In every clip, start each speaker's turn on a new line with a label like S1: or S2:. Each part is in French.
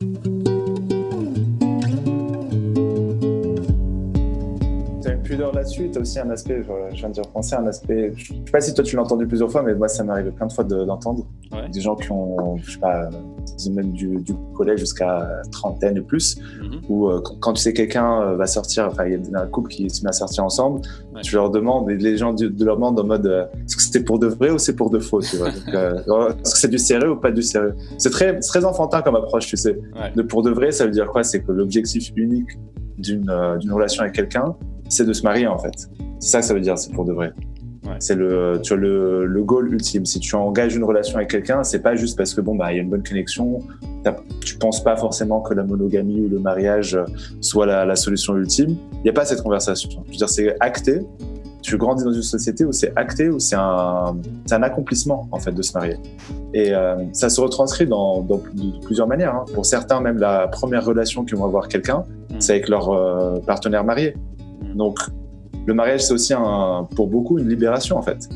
S1: Tu as une pudeur là-dessus, tu as aussi un aspect, je viens d'y repenser, un aspect, je sais pas si toi tu l'as entendu plusieurs fois, mais moi ça m'est arrivé plein de fois d'entendre.
S2: Ouais.
S1: Des gens qui ont, je sais pas, même du collège jusqu'à trentaine et plus, où quand tu sais quelqu'un va sortir, enfin il y a un couple qui se met à sortir ensemble, tu leur demandes, et les gens de leur demandent en mode est-ce que c'était pour de vrai ou c'est pour de faux, tu vois. Donc, est-ce que c'est du sérieux ou pas du sérieux? C'est très enfantin comme approche, tu sais. De pour de vrai, ça veut dire quoi? C'est que l'objectif unique d'une relation avec quelqu'un, c'est de se marier en fait. C'est ça que ça veut dire, c'est pour de vrai. Ouais. C'est tu as le goal ultime. Si tu engages une relation avec quelqu'un, c'est pas juste parce que il y a une bonne connexion. Tu penses pas forcément que la monogamie ou le mariage soit la solution ultime. Il y a pas cette conversation. Je veux dire, c'est acté. Tu grandis dans une société où c'est acté, où c'est un accomplissement en fait de se marier. Et ça se retranscrit de plusieurs manières. Hein. Pour certains, même la première relation qu'ils vont avoir quelqu'un, c'est avec leur partenaire marié. Donc le mariage, c'est aussi pour beaucoup une libération en fait.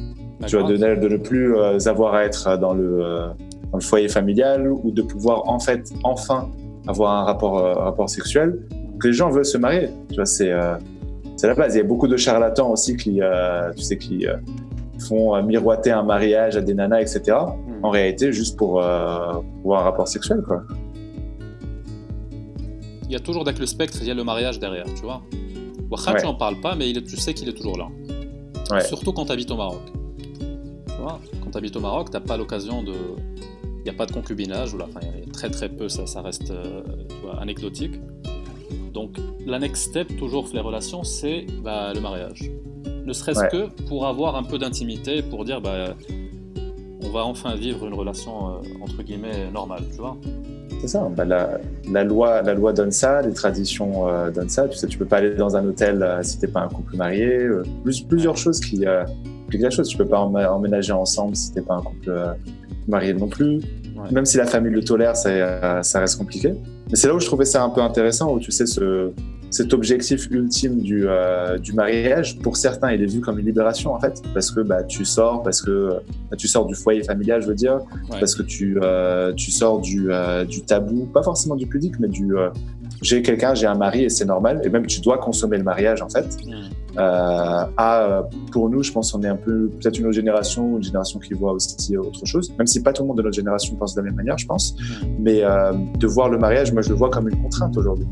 S1: Tu vois, de ne plus avoir à être dans le foyer familial ou de pouvoir enfin avoir un rapport sexuel. Que les gens veulent se marier. Tu vois, c'est la base. Il y a beaucoup de charlatans aussi qui font miroiter un mariage à des nanas, etc. En réalité, juste pour avoir un rapport sexuel, quoi.
S2: Il y a toujours avec le spectre, il y a le mariage derrière, tu vois. Tu n'en parles pas, mais tu sais qu'il est toujours là. Ouais. Surtout quand tu habites au Maroc. Tu vois, quand tu habites au Maroc, tu n'as pas l'occasion de... Il n'y a pas de concubinage, il y a très très peu, ça reste anecdotique. Donc, la next step, toujours les relations, c'est le mariage. Ne serait-ce que pour avoir un peu d'intimité, pour dire on va enfin vivre une relation entre guillemets normale, tu vois.
S1: C'est ça. La loi donne ça, les traditions donnent ça. Tu sais, tu peux pas aller dans un hôtel si t'es pas un couple marié. Plusieurs choses qui impliquent la chose. Tu peux pas emménager ensemble si t'es pas un couple marié non plus. Ouais. Même si la famille le tolère, ça reste compliqué. Mais c'est là où je trouvais ça un peu intéressant, où tu sais cet objectif ultime du mariage, pour certains, il est vu comme une libération en fait, parce que tu sors, tu sors du foyer familial, je veux dire, parce que tu sors du tabou, pas forcément du pudique, mais j'ai un mari et c'est normal, et même tu dois consommer le mariage en fait. Pour nous, je pense qu'on est un peu peut-être une autre génération, une génération qui voit aussi autre chose, même si pas tout le monde de notre génération pense de la même manière, je pense. Mais de voir le mariage, moi je le vois comme une contrainte aujourd'hui.